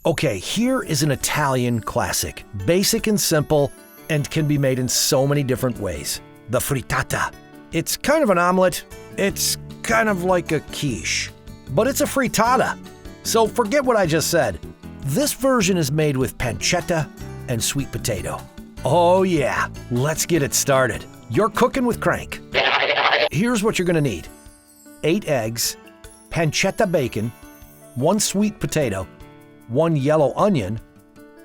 Okay, here is an Italian classic, basic and simple, and can be made in so many different ways. The frittata. It's kind of an omelet. It's kind of like a quiche, but it's a frittata. So forget what I just said. This version is made with pancetta and sweet potato. Oh yeah, let's get it started. You're cooking with crank. Here's what you're gonna need. 8 eggs, pancetta bacon, 1 sweet potato, 1 yellow onion,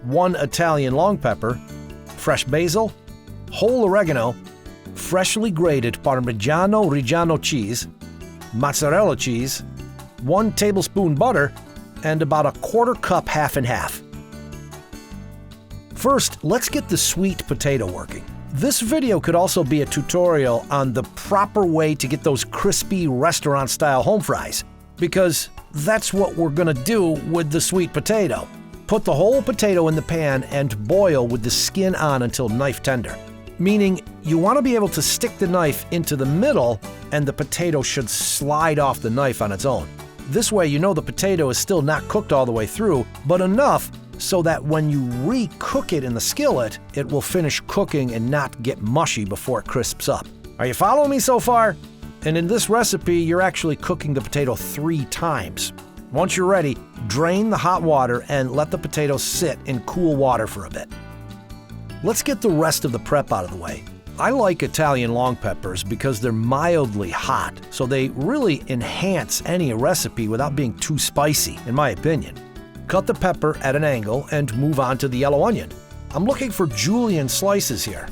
1 Italian long pepper, fresh basil, whole oregano, freshly grated Parmigiana Reggiano cheese, mozzarella cheese, 1 tablespoon butter, and about a 1/4 cup half and half. First, let's get the sweet potato working. This video could also be a tutorial on the proper way to get those crispy restaurant-style home fries, because that's what we're gonna do with the sweet potato. Put the whole potato in the pan and boil with the skin on until knife tender. Meaning you want to be able to stick the knife into the middle and the potato should slide off the knife on its own. This way you know the potato is still not cooked all the way through, but enough so that when you recook it in the skillet, it will finish cooking and not get mushy before it crisps up. Are you following me so far? And in this recipe, you're actually cooking the potato 3 times. Once you're ready, drain the hot water and let the potato sit in cool water for a bit. Let's get the rest of the prep out of the way. I like Italian long peppers because they're mildly hot, so they really enhance any recipe without being too spicy, in my opinion. Cut the pepper at an angle and move on to the yellow onion. I'm looking for julienne slices here.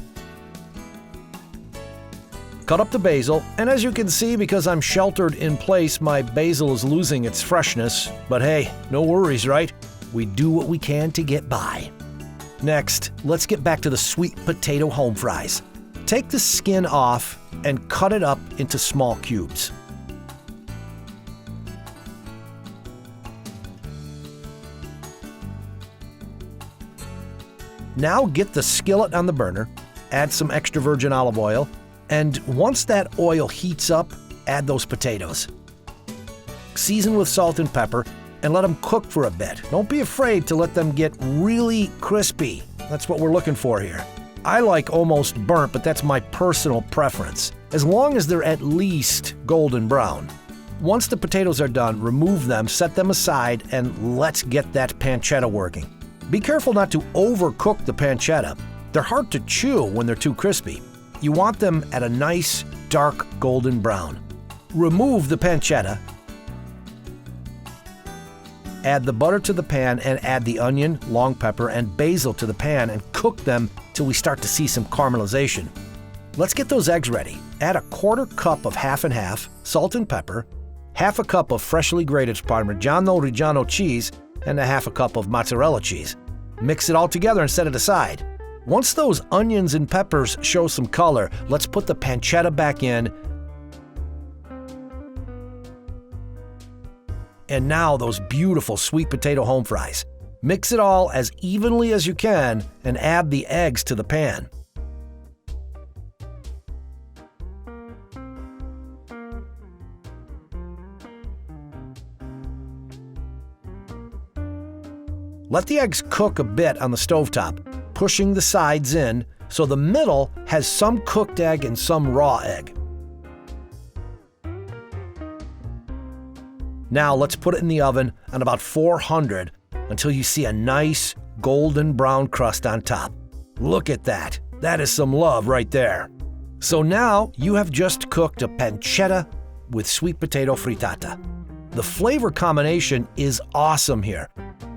Cut up the basil, and as you can see, because I'm sheltered in place, my basil is losing its freshness. But hey, no worries, right? We do what we can to get by. Next, let's get back to the sweet potato home fries. Take the skin off and cut it up into small cubes. Now get the skillet on the burner, add some extra virgin olive oil, and once that oil heats up, add those potatoes. Season with salt and pepper and let them cook for a bit. Don't be afraid to let them get really crispy. That's what we're looking for here. I like almost burnt, but that's my personal preference, as long as they're at least golden brown. Once the potatoes are done, remove them, set them aside, and let's get that pancetta working. Be careful not to overcook the pancetta. They're hard to chew when they're too crispy. You want them at a nice, dark golden brown. Remove the pancetta. Add the butter to the pan and add the onion, long pepper, and basil to the pan and cook them till we start to see some caramelization. Let's get those eggs ready. Add a 1/4 cup of half and half, salt and pepper, half a cup of freshly grated Parmigiana Reggiano cheese, and a half a cup of mozzarella cheese. Mix it all together and set it aside. Once those onions and peppers show some color, let's put the pancetta back in. And now those beautiful sweet potato home fries. Mix it all as evenly as you can and add the eggs to the pan. Let the eggs cook a bit on the stovetop, pushing the sides in so the middle has some cooked egg and some raw egg. Now let's put it in the oven on about 400 until you see a nice golden brown crust on top. Look at that. That is some love right there. So now you have just cooked a pancetta with sweet potato frittata. The flavor combination is awesome here.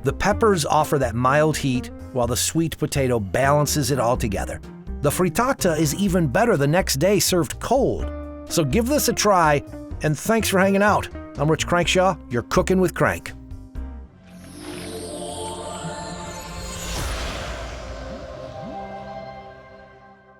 The peppers offer that mild heat while the sweet potato balances it all together. The frittata is even better the next day served cold. So give this a try, and thanks for hanging out. I'm Rich Crankshaw, you're cooking with Crank.